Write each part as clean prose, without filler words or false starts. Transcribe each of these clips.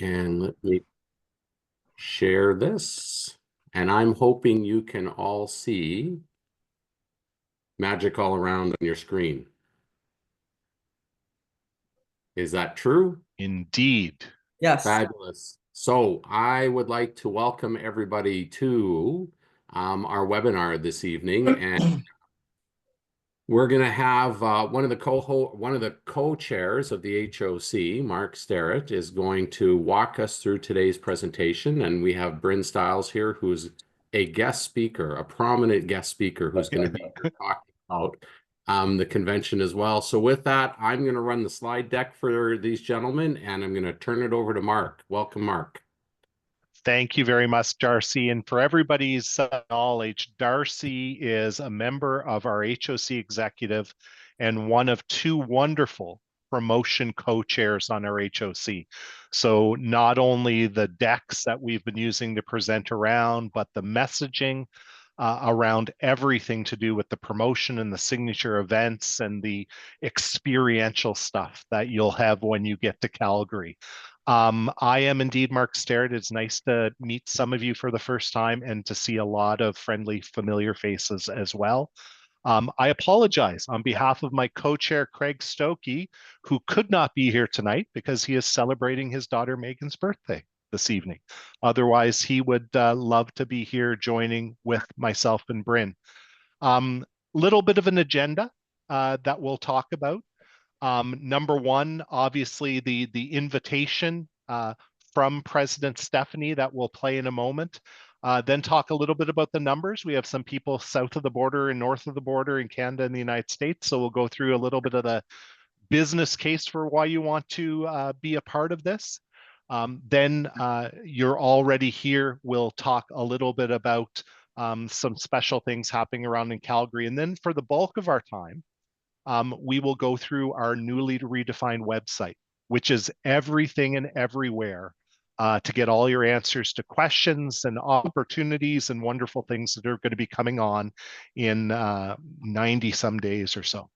And let me share this. And I'm hoping you can all see magic all around on your screen. Is that true? Indeed. Yes. Fabulous. So I would like to welcome everybody to our webinar this evening. And we're going to have one of the co-chairs of the HOC, Mark Starrett, is going to walk us through today's presentation, and we have Bryn Stiles here, who's a guest speaker, a prominent guest speaker, who's going to be talking about the convention as well. So with that, I'm going to run the slide deck for these gentlemen, and I'm going to turn it over to Mark. Welcome, Mark. Thank you very much, Darcy. And for everybody's knowledge, Darcy is a member of our HOC executive and one of two wonderful promotion co-chairs on our HOC. So not only the decks that we've been using to present around, but the messaging around everything to do with the promotion and the signature events and the experiential stuff that you'll have when you get to Calgary. I am indeed Mark Starrett. It's nice to meet some of you for the first time and to see a lot of friendly, familiar faces as well. I apologize on behalf of my co-chair, Craig Stokey, who could not be here tonight because he is celebrating his daughter Megan's birthday this evening. Otherwise, he would love to be here joining with myself and Bryn. Little bit of an agenda that we'll talk about. Number one, obviously the invitation from President Stephanie that we'll play in a moment. Then talk a little bit about the numbers. We have some people south of the border and north of the border in Canada and the United States. So we'll go through a little bit of the business case for why you want to be a part of this. Then you're already here. We'll talk a little bit about some special things happening around in Calgary. And then for the bulk of our time, we will go through our newly redefined website, which is everything and everywhere to get all your answers to questions and opportunities and wonderful things that are going to be coming on in 90 some days or so.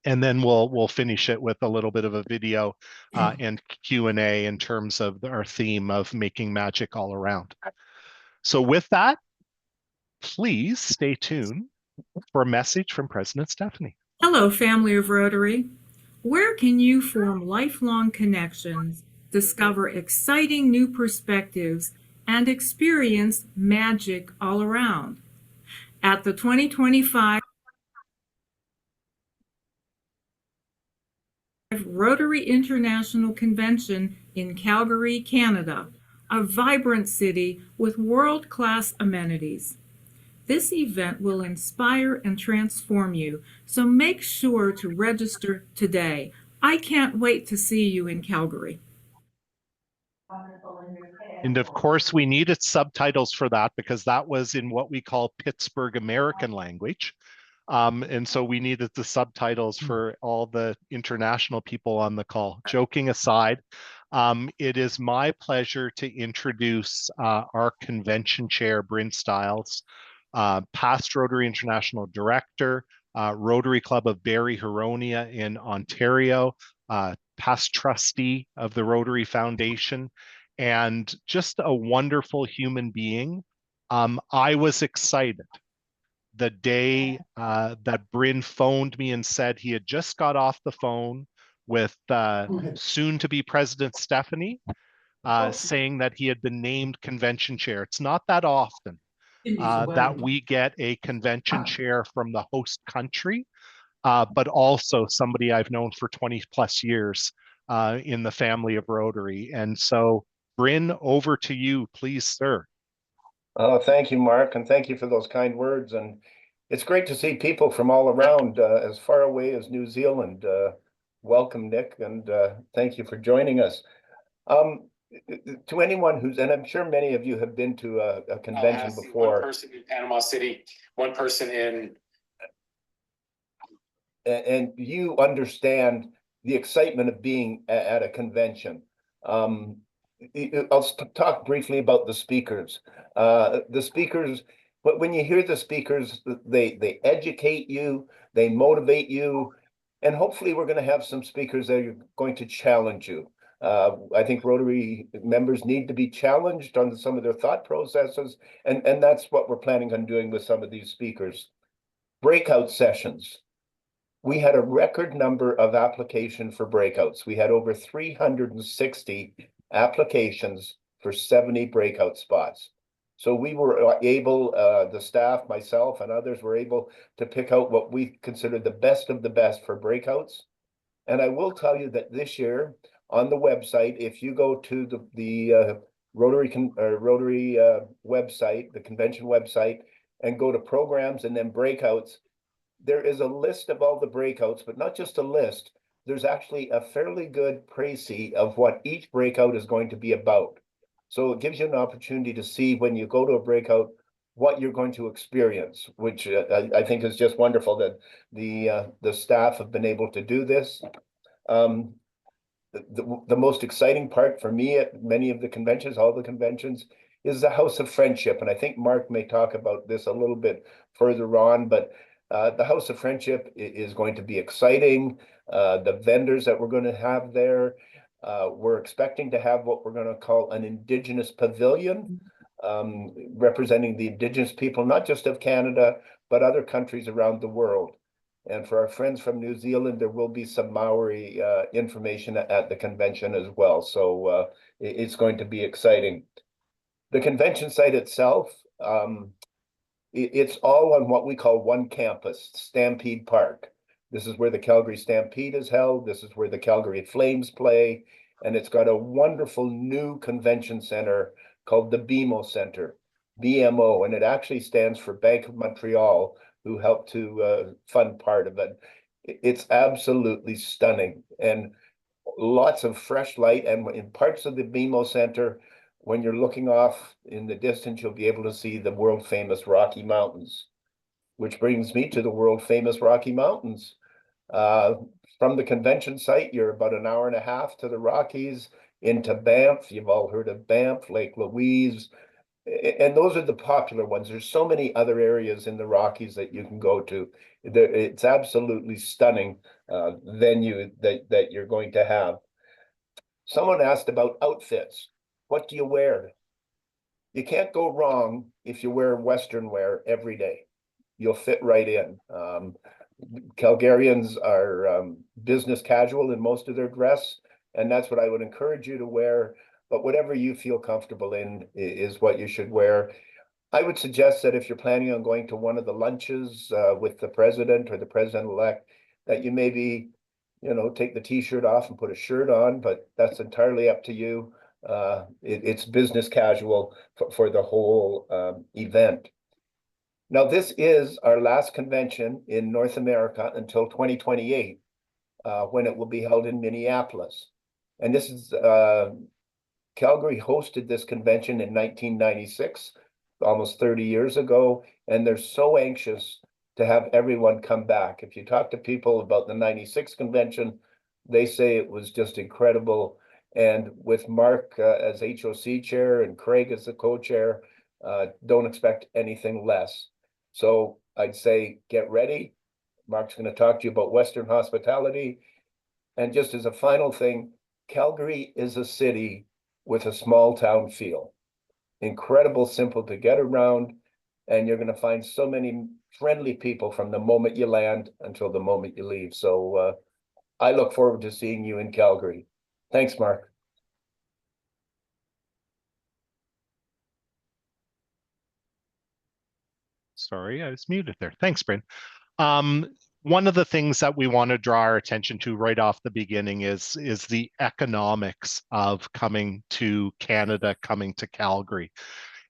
And then we'll finish it with a little bit of a video and Q&A in terms of our theme of making magic all around. So with that, please stay tuned for a message from President Stephanie. Hello, family of Rotary. Where can you form lifelong connections, discover exciting new perspectives, and experience magic all around? At the 2025 Rotary International Convention in Calgary, Canada, a vibrant city with world-class amenities. This event will inspire and transform you, so make sure to register today. I can't wait to see you in Calgary. And of course, we needed subtitles for that because that was in what we call Pittsburgh American language. And so we needed the subtitles for all the international people on the call. Joking aside, it is my pleasure to introduce our convention chair, Bryn Stiles, past Rotary International Director, Rotary Club of Barrie Huronia in Ontario, past trustee of the Rotary Foundation, and just a wonderful human being. I was excited the day that Bryn phoned me and said he had just got off the phone with soon-to-be President Stephanie, saying that he had been named convention chair. It's not that often that we get a convention chair from the host country, but also somebody I've known for 20 plus years in the family of Rotary. And so, Bryn, over to you, please, sir. Oh, thank you, Mark, and thank you for those kind words. And it's great to see people from all around, as far away as New Zealand. Welcome, Nick, and thank you for joining us. To anyone who's, and I'm sure many of you have been to a convention before. One person in Panama City, one person in. And you understand the excitement of being at a convention. I'll talk briefly about the speakers. The speakers, but when you hear the speakers, they educate you, they motivate you, and hopefully we're going to have some speakers that are going to challenge you. I think Rotary members need to be challenged on some of their thought processes, and that's what we're planning on doing with some of these speakers. Breakout sessions. We had a record number of applications for breakouts. We had over 360 applications for 70 breakout spots. So we were able, the staff, myself, and others were able to pick out what we consider the best of the best for breakouts. And I will tell you that this year on the website, if you go to the Rotary website, the convention website, and go to programs and then breakouts, there is a list of all the breakouts, but not just a list. There's actually a fairly good précis of what each breakout is going to be about. So it gives you an opportunity to see when you go to a breakout what you're going to experience, which I think is just wonderful that the staff have been able to do this. The most exciting part for me at many of the conventions, all the conventions, is the House of Friendship. And I think Mark may talk about this a little bit further on, but the House of Friendship is going to be exciting. The vendors that we're going to have there, we're expecting to have what we're going to call an Indigenous pavilion, representing the Indigenous people, not just of Canada, but other countries around the world. And for our friends from New Zealand, there will be some Maori information at the convention as well. So it's going to be exciting. The convention site itself, it's all on what we call one campus, Stampede Park. This is where the Calgary Stampede is held. This is where the Calgary Flames play. And it's got a wonderful new convention center called the BMO Center, BMO, and it actually stands for Bank of Montreal, who helped to fund part of it. It's absolutely stunning and lots of fresh light. And in parts of the BMO Center, when you're looking off in the distance, you'll be able to see the world famous Rocky Mountains, which brings me to the world famous Rocky Mountains. From the convention site, you're about an hour and a half to the Rockies into Banff. You've all heard of Banff, Lake Louise, and those are the popular ones. There's so many other areas in the Rockies that you can go to. It's absolutely stunning venue that you're going to have. Someone asked about outfits. What do you wear? You can't go wrong if you wear Western wear every day. You'll fit right in. Calgarians are business casual in most of their dress, and that's what I would encourage you to wear. But whatever you feel comfortable in is what you should wear. I would suggest that if you're planning on going to one of the lunches with the president or the president-elect, that you maybe, take the t-shirt off and put a shirt on, but that's entirely up to you. It's business casual for the whole event. Now, this is our last convention in North America until 2028, when it will be held in Minneapolis. And this is Calgary hosted this convention in 1996, almost 30 years ago, and they're so anxious to have everyone come back. If you talk to people about the 96 convention, they say it was just incredible. And with Mark as HOC chair and Craig as the co-chair, don't expect anything less. So I'd say get ready. Mark's going to talk to you about Western hospitality. And just as a final thing, Calgary is a city with a small town feel. Incredible, simple to get around, and you're going to find so many friendly people from the moment you land until the moment you leave. So I look forward to seeing you in Calgary. Thanks, Mark. Sorry, I was muted there. Thanks, Bryn. One of the things that we want to draw our attention to right off the beginning is the economics of coming to Canada, coming to Calgary.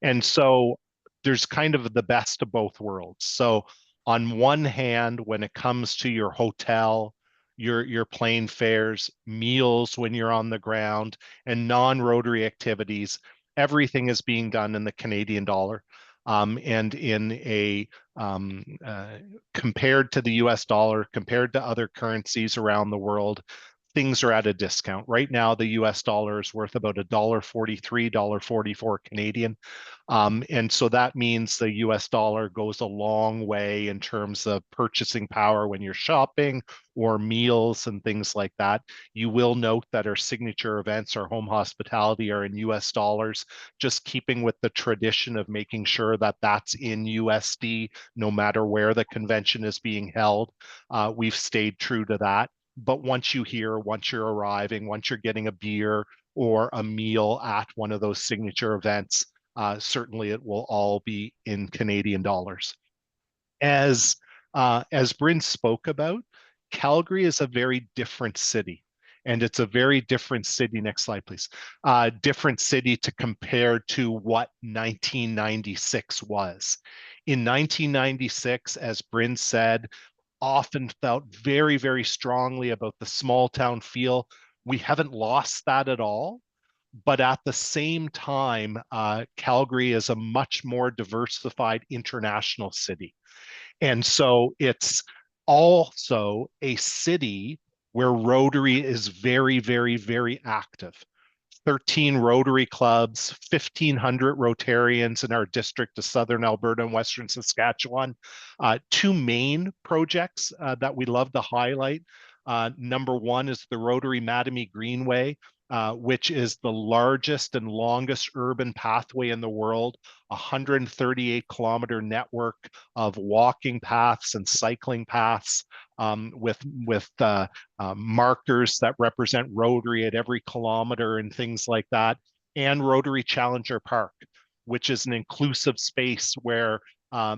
And so there's kind of the best of both worlds. So on one hand, when it comes to your hotel, your plane fares, meals when you're on the ground, and non-Rotary activities, everything is being done in the Canadian dollar. And in a compared to the US dollar, compared to other currencies around the world, things are at a discount. Right now, the US dollar is worth about $1.43, $1.44 Canadian. And so that means the US dollar goes a long way in terms of purchasing power when you're shopping or meals and things like that. You will note that our signature events, our home hospitality, are in US dollars, just keeping with the tradition of making sure that that's in USD no matter where the convention is being held. We've stayed true to that. But once you're arriving, once you're getting a beer or a meal at one of those signature events, certainly it will all be in Canadian dollars. As Bryn spoke about, Calgary is a very different city. And it's a very different city. Next slide, please. Different city to compare to what 1996 was. In 1996, as Bryn said, often felt very, very strongly about the small town feel. We haven't lost that at all. But at the same time, Calgary is a much more diversified international city. And so it's also a city where Rotary is very, very, very active. 13 Rotary clubs, 1,500 Rotarians in our district of Southern Alberta and Western Saskatchewan. Two main projects that we love to highlight. Number one is the Rotary Mattamy Greenway, which is the largest and longest urban pathway in the world, 138-kilometer network of walking paths and cycling paths with markers that represent Rotary at every kilometer and things like that, and Rotary Challenger Park, which is an inclusive space where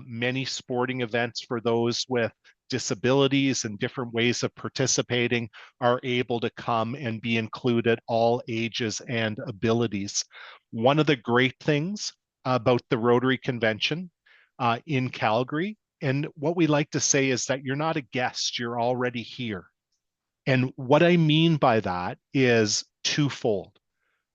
many sporting events for those with disabilities and different ways of participating are able to come and be included, all ages and abilities. One of the great things about the Rotary Convention in Calgary, and what we like to say is that you're not a guest, you're already here. And what I mean by that is twofold.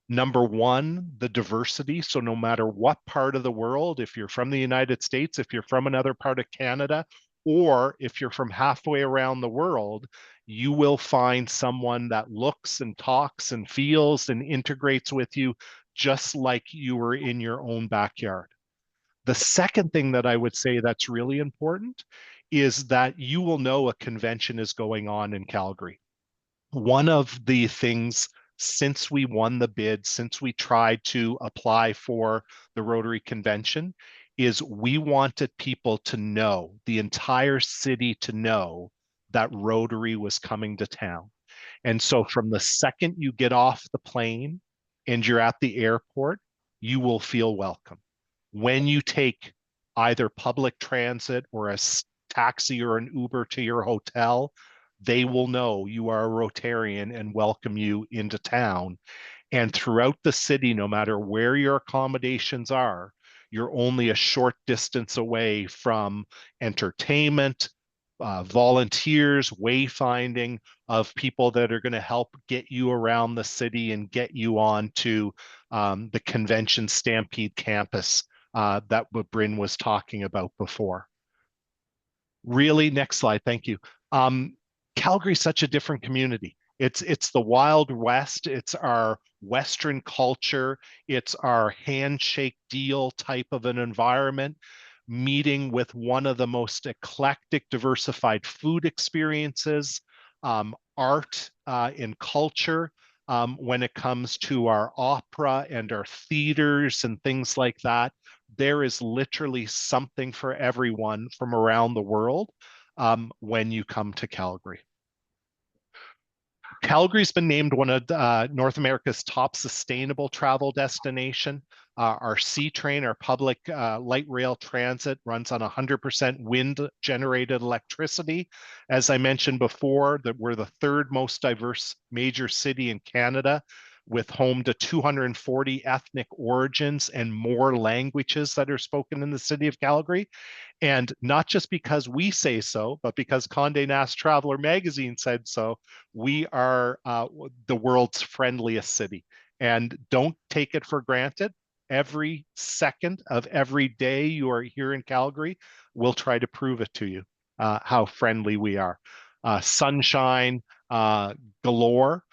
Number one, the diversity. So no matter what part of the world, if you're from the United States, if you're from another part of Canada, or if you're from halfway around the world, you will find someone that looks and talks and feels and integrates with you just like you were in your own backyard. The second thing that I would say that's really important is that you will know a convention is going on in Calgary. One of the things since we won the bid, since we tried to apply for the Rotary Convention, is we wanted people to know, the entire city to know, that Rotary was coming to town. And so from the second you get off the plane and you're at the airport, you will feel welcome. When you take either public transit or a taxi or an Uber to your hotel, they will know you are a Rotarian and welcome you into town. And throughout the city, no matter where your accommodations are, you're only a short distance away from entertainment, volunteers, wayfinding of people that are going to help get you around the city and get you onto the Convention Stampede campus that Bryn was talking about before. Really, next slide, thank you. Calgary's such a different community. It's the Wild West. It's our Western culture. It's our handshake deal type of an environment, meeting with one of the most eclectic, diversified food experiences, art and culture. When it comes to our opera and our theaters and things like that, there is literally something for everyone from around the world when you come to Calgary. Calgary's been named one of North America's top sustainable travel destination. Our C train, our public light rail transit, runs on 100% wind-generated electricity. As I mentioned before, that we're the third most diverse major city in Canada, with home to 240 ethnic origins and more languages that are spoken in the city of Calgary. And not just because we say so, but because Condé Nast Traveler magazine said so, we are the world's friendliest city. And don't take it for granted. Every second of every day you are here in Calgary, we'll try to prove it to you how friendly we are. Sunshine, galore.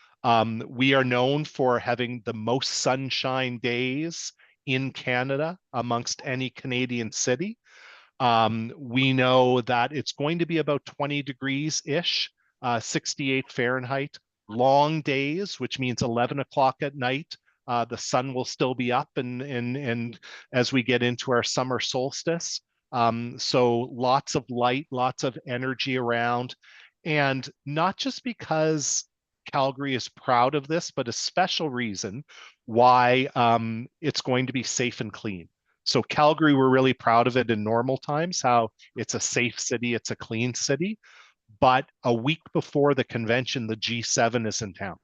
We are known for having the most sunshine days in Canada amongst any Canadian city. We know that it's going to be about 20 degrees-ish, 68 Fahrenheit, long days, which means 11 o'clock at night. The sun will still be up and as we get into our summer solstice. So lots of light, lots of energy around. And not just because Calgary is proud of this, but a special reason why it's going to be safe and clean. So Calgary, we're really proud of it in normal times, how it's a safe city, it's a clean city. But a week before the convention, the G7 is in town.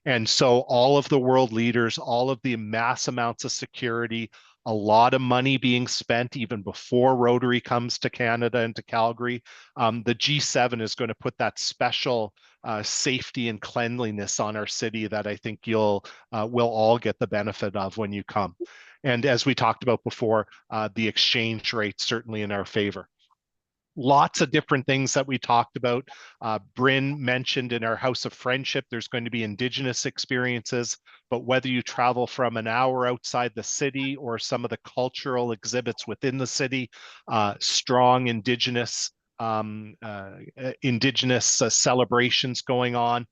And so all of the world leaders, all of the mass amounts of security, a lot of money being spent even before Rotary comes to Canada and to Calgary. The G7 is going to put that special safety and cleanliness on our city that I think we'll all get the benefit of when you come. And as we talked about before, the exchange rate certainly in our favor. Lots of different things that we talked about. Bryn mentioned in our House of Friendship, there's going to be Indigenous experiences, but whether you travel from an hour outside the city or some of the cultural exhibits within the city, strong Indigenous celebrations going on.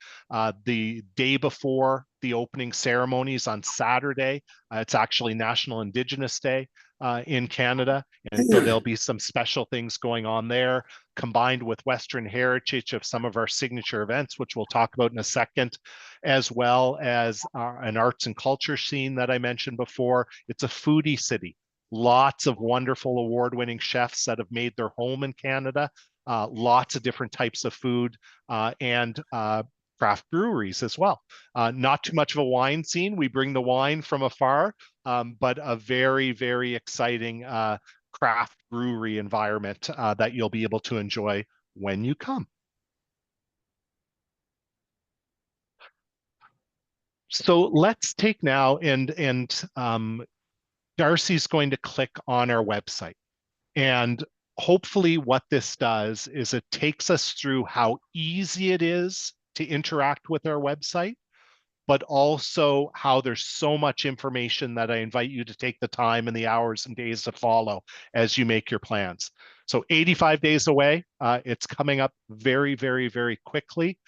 The day before the opening ceremonies on Saturday, it's actually National Indigenous Day in Canada. And so there'll be some special things going on there, combined with Western heritage of some of our signature events, which we'll talk about in a second, as well as an arts and culture scene that I mentioned before. It's a foodie city. Lots of wonderful award-winning chefs that have made their home in Canada. Lots of different types of food and craft breweries as well. Not too much of a wine scene. We bring the wine from afar, but a very, very exciting craft brewery environment that you'll be able to enjoy when you come. So let's take now and Darcy's going to click on our website. And hopefully what this does is it takes us through how easy it is to interact with our website, but also how there's so much information that I invite you to take the time and the hours and days to follow as you make your plans. So 85 days away, it's coming up very, very, very quickly.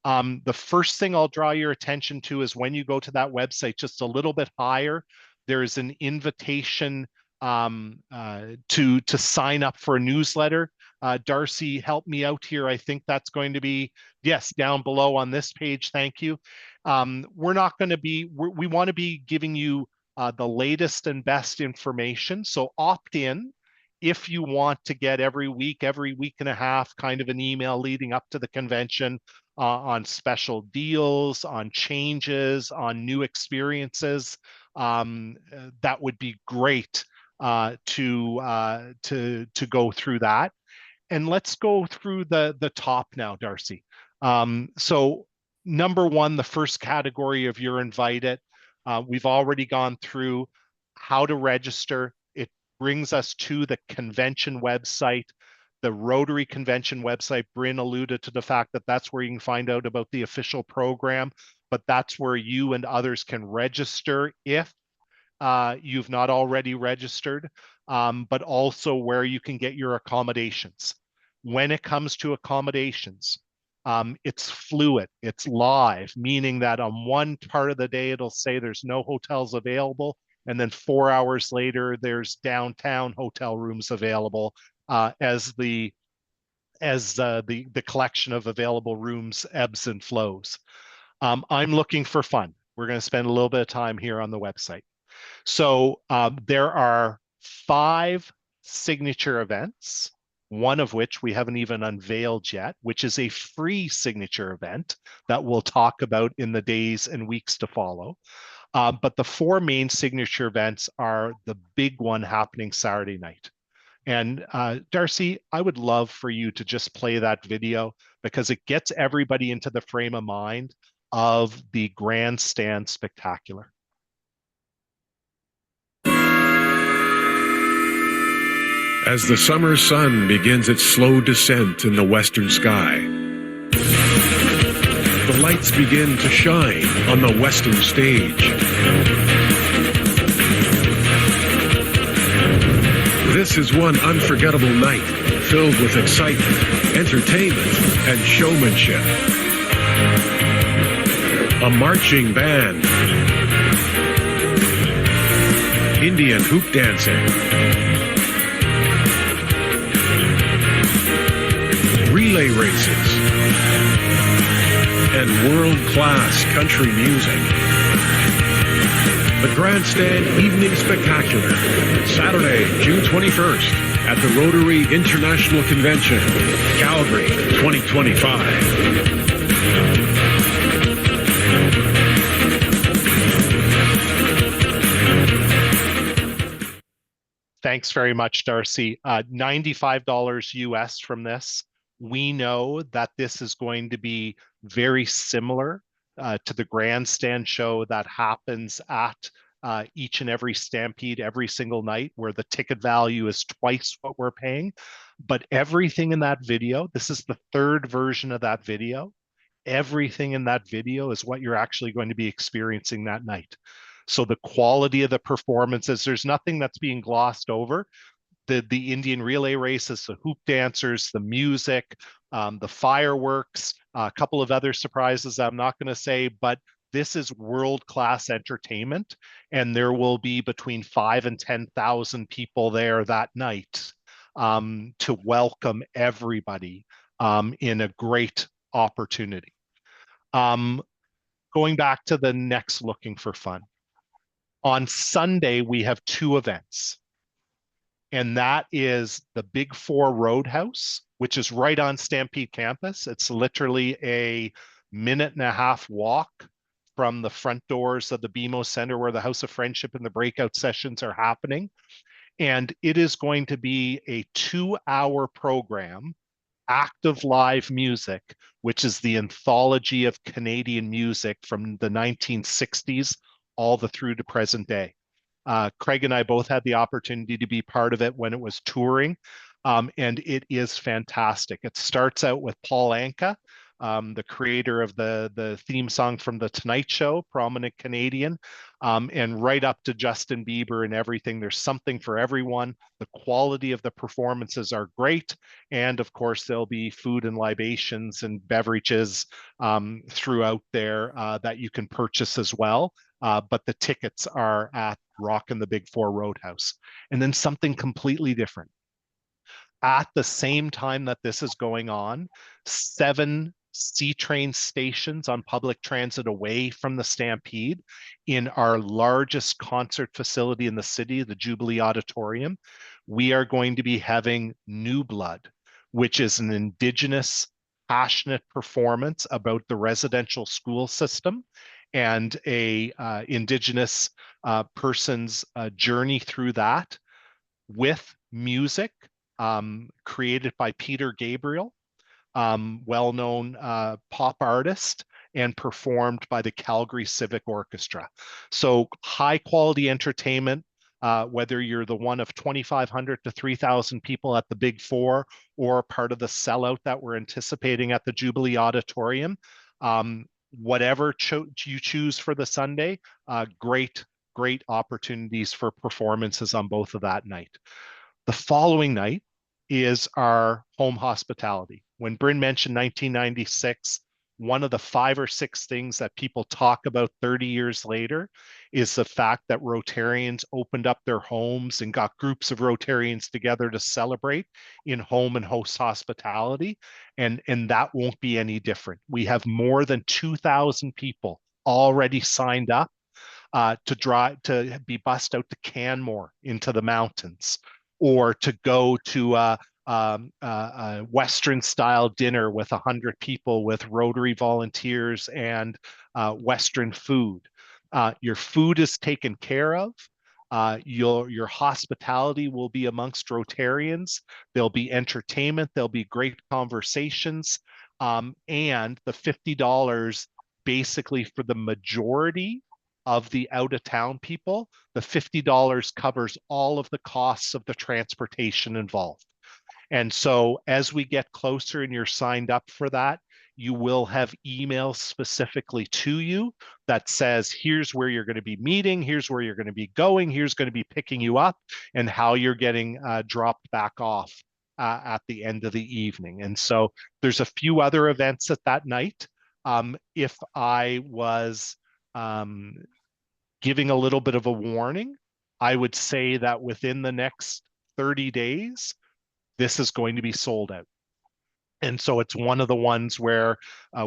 The first thing I'll draw your attention to is when you go to that website, just a little bit higher, there is an invitation to sign up for a newsletter. Darcy, help me out here. I think that's going to be, yes, down below on this page. Thank you. We're not going to be, we want to be giving you the latest and best information. So opt in if you want to get every week and a half, kind of an email leading up to the convention on special deals, on changes, on new experiences. That would be great to go through that. And let's go through the top now, Darcy. So number one, the first category of You're Invited. We've already gone through how to register. It brings us to the convention website, the Rotary Convention website. Bryn alluded to the fact that that's where you can find out about the official program, but that's where you and others can register if you've not already registered, but also where you can get your accommodations. When it comes to accommodations, it's fluid, it's live, meaning that on one part of the day, it'll say there's no hotels available. And then 4 hours later, there's downtown hotel rooms available as the collection of available rooms ebbs and flows. I'm looking for fun. We're going to spend a little bit of time here on the website. So there are 5 signature events, one of which we haven't even unveiled yet, which is a free signature event that we'll talk about in the days and weeks to follow. But the 4 main signature events are the big one happening Saturday night. And Darcy, I would love for you to just play that video because it gets everybody into the frame of mind of the Grandstand Spectacular. As the summer sun begins its slow descent in the western sky, lights begin to shine on the western stage. This is one unforgettable night filled with excitement, entertainment, and showmanship. A marching band, Indian hoop dancing, relay races, and world-class country music. The Grandstand Evening Spectacular, Saturday, June 21st, at the Rotary International Convention, Calgary, 2025. Thanks very much, Darcy. $95 US from this. We know that this is going to be very similar to the grandstand show that happens at each and every Stampede every single night, where the ticket value is twice what we're paying. But everything in that video, this is the third version of that video, everything in that video is what you're actually going to be experiencing that night. So the quality of the performances, there's nothing that's being glossed over. The Indian relay races, the hoop dancers, the music, the fireworks, a couple of other surprises I'm not going to say, but this is world-class entertainment, and there will be between 5,000 and 10,000 people there that night to welcome everybody in a great opportunity. Going back to the next Looking for Fun. On Sunday, we have two events. And that is the Big Four Roadhouse, which is right on Stampede campus. It's literally a 1.5-minute walk from the front doors of the BMO Center, where the House of Friendship and the breakout sessions are happening. And it is going to be a 2-hour program, active live music, which is the anthology of Canadian music from the 1960s all the through to present day. Craig and I both had the opportunity to be part of it when it was touring, and it is fantastic. It starts out with Paul Anka, the creator of the theme song from The Tonight Show, prominent Canadian, and right up to Justin Bieber and everything. There's something for everyone. The quality of the performances are great. And of course, there'll be food and libations and beverages throughout there that you can purchase as well. But the tickets are at Rockin' the Big Four Roadhouse. And then something completely different. At the same time that this is going on, 7 C-train stations on public transit away from the Stampede in our largest concert facility in the city, the Jubilee Auditorium, we are going to be having New Blood, which is an Indigenous passionate performance about the residential school system and a Indigenous person's journey through that, with music created by Peter Gabriel, well-known pop artist, and performed by the Calgary Civic Orchestra. So high quality entertainment, whether you're the one of 2,500 to 3,000 people at the Big Four, or part of the sellout that we're anticipating at the Jubilee Auditorium. Whatever you choose for the Sunday, great opportunities for performances on both of that night. The following night is our home hospitality. When Bryn mentioned 1996, one of the 5 or 6 things that people talk about 30 years later is the fact that Rotarians opened up their homes and got groups of Rotarians together to celebrate in home and host hospitality. And that won't be any different. We have more than 2,000 people already signed up to be bussed out to Canmore into the mountains, or to go to a Western style dinner with 100 people with Rotary volunteers and Western food. Your food is taken care of. Your hospitality will be amongst Rotarians. There'll be entertainment. There'll be great conversations. And the $50 basically for the majority of the out-of-town people, the $50 covers all of the costs of the transportation involved. And so as we get closer and you're signed up for that, you will have emails specifically to you that says, here's where you're going to be meeting, here's where you're going to be going, here's going to be picking you up, and how you're getting dropped back off at the end of the evening. And so there's a few other events at that night. If I was giving a little bit of a warning, I would say that within the next 30 days, this is going to be sold out. And so it's one of the ones where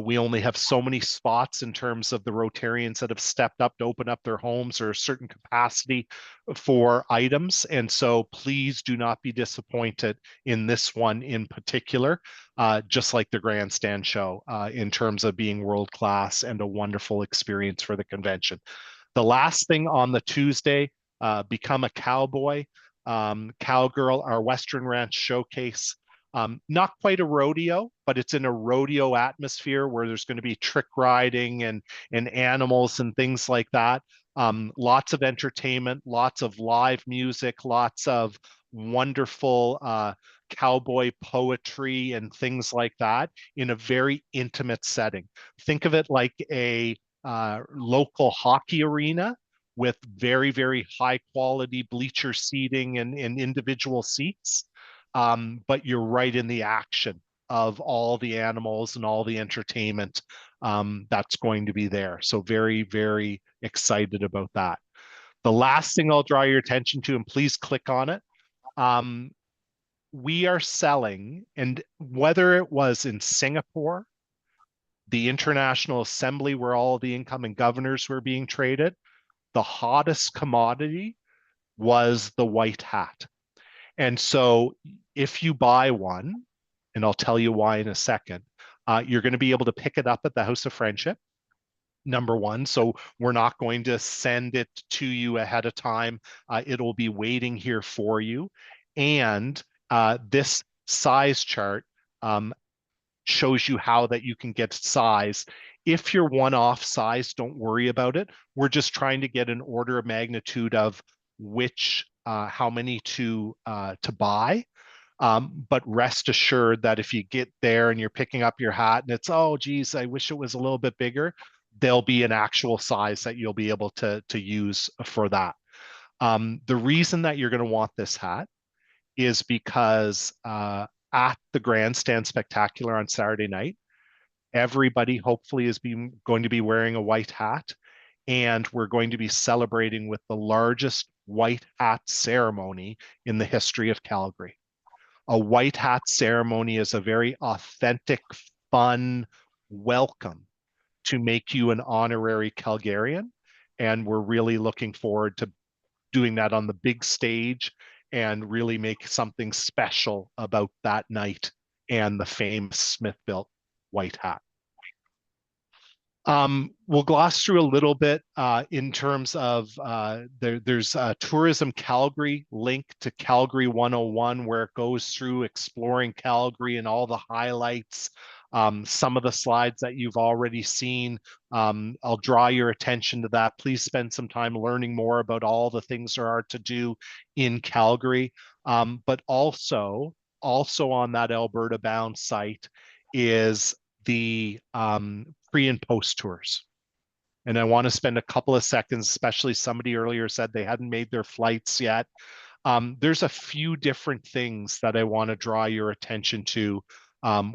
we only have so many spots in terms of the Rotarians that have stepped up to open up their homes or a certain capacity for items. And so please do not be disappointed in this one in particular, just like the grandstand show, in terms of being world-class and a wonderful experience for the convention. The last thing on the Tuesday, Become a Cowboy, Cowgirl, our Western Ranch Showcase. Not quite a rodeo, but it's in a rodeo atmosphere where there's going to be trick riding and animals and things like that. Lots of entertainment, lots of live music, lots of wonderful cowboy poetry and things like that in a very intimate setting. Think of it like a local hockey arena with very, very high quality bleacher seating and individual seats. But you're right in the action of all the animals and all the entertainment that's going to be there. So very, very excited about that. The last thing I'll draw your attention to, and please click on it, we are selling, and whether it was in Singapore, the International Assembly where all the incoming governors were being traded, the hottest commodity was the white hat. And so if you buy one, and I'll tell you why in a second, you're going to be able to pick it up at the House of Friendship, number one. So we're not going to send it to you ahead of time. It'll be waiting here for you. And this size chart shows you how that you can get size. If you're one-off size, don't worry about it. We're just trying to get an order of magnitude of which how many to buy. But rest assured that if you get there and you're picking up your hat and it's, oh, geez, I wish it was a little bit bigger, there'll be an actual size that you'll be able to use for that. The reason that you're going to want this hat is because at the Grandstand Spectacular on Saturday night, everybody hopefully is going to be wearing a white hat, and we're going to be celebrating with the largest white hat ceremony in the history of Calgary. A white hat ceremony is a very authentic, fun welcome to make you an honorary Calgarian, and we're really looking forward to doing that on the big stage and really make something special about that night and the famous Smith-built white hat. We'll gloss through a little bit in terms of there's a Tourism Calgary link to Calgary 101 where it goes through exploring Calgary and all the highlights. Some of the slides that you've already seen, I'll draw your attention to that. Please spend some time learning more about all the things there are to do in Calgary. But also on that Alberta Bound site is the pre and post tours. And I want to spend a couple of seconds, especially somebody earlier said they hadn't made their flights yet. There's a few different things that I want to draw your attention to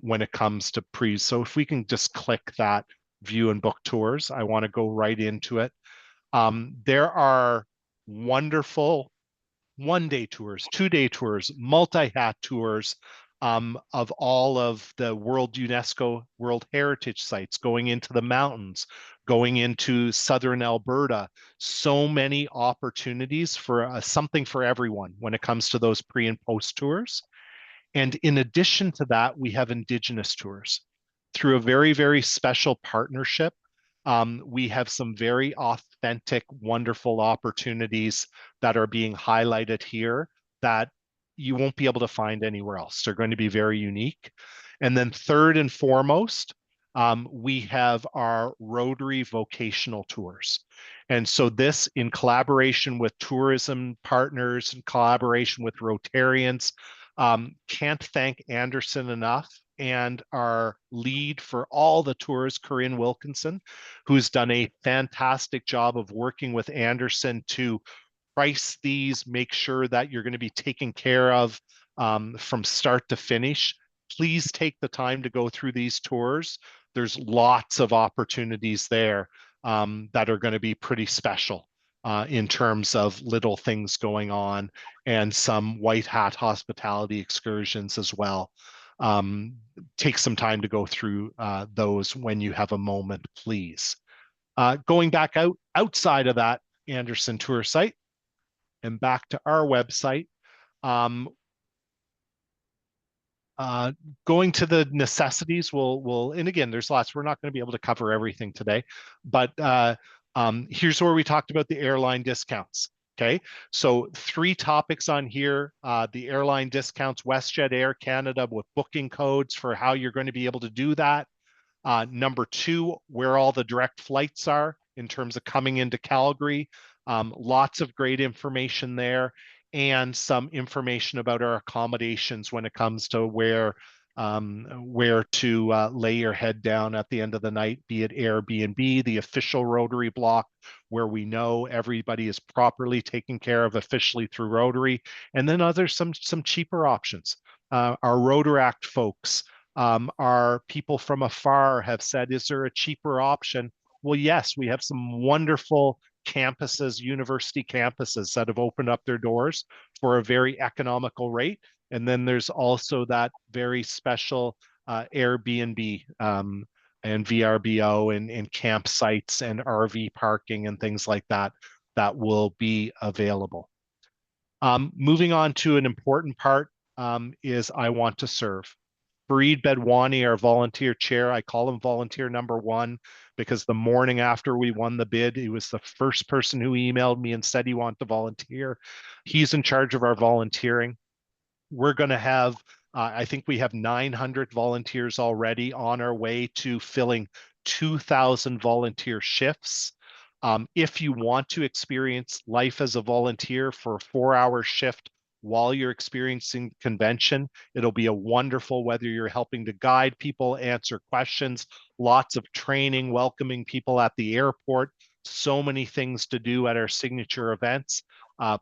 when it comes to pre. So if we can just click that view and book tours, I want to go right into it. There are wonderful one-day tours, two-day tours, multi-hat tours of all of the World UNESCO World Heritage sites, going into the mountains, going into southern Alberta. So many opportunities for something for everyone when it comes to those pre and post tours. And in addition to that, we have Indigenous tours. Through a very, very special partnership, we have some very authentic, wonderful opportunities that are being highlighted here that you won't be able to find anywhere else. They're going to be very unique. And then third and foremost, we have our Rotary vocational tours. And so this, in collaboration with tourism partners, in collaboration with Rotarians, Can't thank Anderson enough, and our lead for all the tours, Corinne Wilkinson, who's done a fantastic job of working with Anderson to price these, make sure that you're going to be taken care of from start to finish. Please take the time to go through these tours. There's lots of opportunities there that are going to be pretty special in terms of little things going on, and some white hat hospitality excursions as well. Take some time to go through those when you have a moment, please. Going back outside of that Anderson tour site and back to our website, going to the necessities, and again, there's lots, we're not going to be able to cover everything today, but here's where we talked about the airline discounts. Okay, so 3 topics on here: the airline discounts, WestJet, Air Canada, with booking codes for how you're going to be able to do that. Number 2, where all the direct flights are in terms of coming into Calgary. Lots of great information there, and some information about our accommodations when it comes to where to lay your head down at the end of the night, be it Airbnb, the official Rotary block, where we know everybody is properly taken care of officially through Rotary, and then others, some cheaper options. Our Rotaract folks, our people from afar have said, is there a cheaper option? Well, yes, we have some wonderful campuses, university campuses, that have opened up their doors for a very economical rate. And then there's also that very special Airbnb and VRBO and campsites and RV parking and things like that that will be available. Moving on to an important part is I Want to Serve. Fareed Bedwani, our volunteer chair, I call him volunteer number 1 because the morning after we won the bid, he was the first person who emailed me and said he wanted to volunteer. He's in charge of our volunteering. We're going to have, I think we have 900 volunteers already, on our way to filling 2,000 volunteer shifts. If you want to experience life as a volunteer for a 4-hour shift while you're experiencing convention, it'll be a wonderful, whether you're helping to guide people, answer questions, lots of training, welcoming people at the airport, so many things to do at our signature events.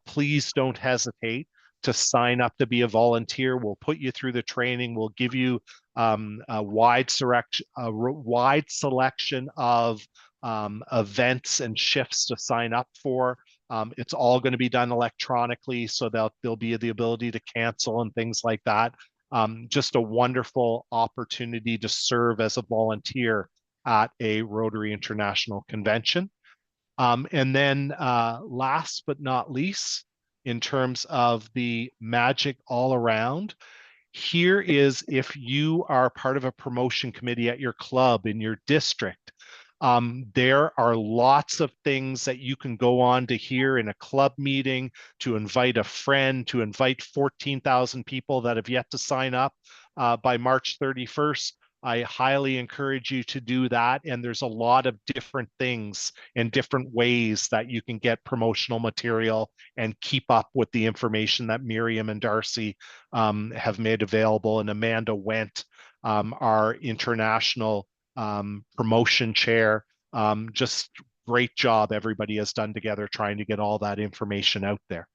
Please don't hesitate to sign up to be a volunteer. We'll put you through the training. We'll give you a wide selection of events and shifts to sign up for. It's all going to be done electronically, so there'll be the ability to cancel and things like that. Just a wonderful opportunity to serve as a volunteer at a Rotary International Convention. And then last but not least, in terms of the magic all around, here is, if you are part of a promotion committee at your club, in your district, there are lots of things that you can go on to hear in a club meeting, to invite a friend, to invite 14,000 people that have yet to sign up by March 31st. I highly encourage you to do that. And there's a lot of different things and different ways that you can get promotional material and keep up with the information that Miriam and Darcy have made available. And Amanda Went, our international promotion chair, just great job everybody has done together trying to get all that information out there.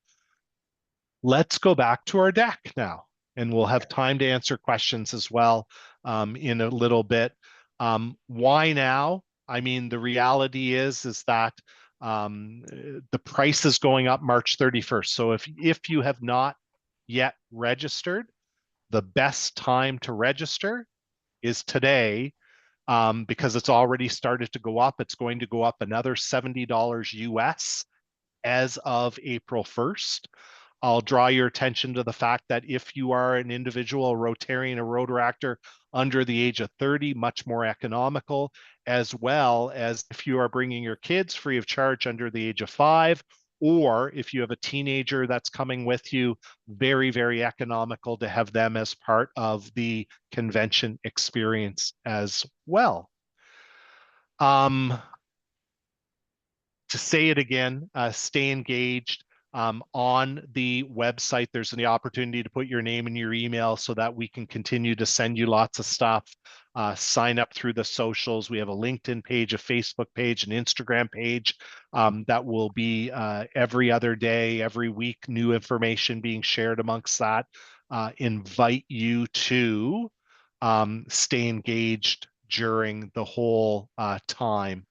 Let's go back to our deck now, and we'll have time to answer questions as well in a little bit. Why now? I mean, the reality is that the price is going up March 31st. So if you have not yet registered, the best time to register is today, because it's already started to go up. It's going to go up another $70 US as of April 1st. I'll draw your attention to the fact that if you are an individual, a Rotarian, a Rotaractor under the age of 30, much more economical, as well as if you are bringing your kids free of charge under the age of 5, or if you have a teenager that's coming with you, very, very economical to have them as part of the convention experience as well. To say it again, stay engaged. On the website, there's the opportunity to put your name and your email so that we can continue to send you lots of stuff. Sign up through the socials. We have a LinkedIn page, a Facebook page, an Instagram page that will be every other day, every week, new information being shared amongst that. Invite you to stay engaged during the whole time.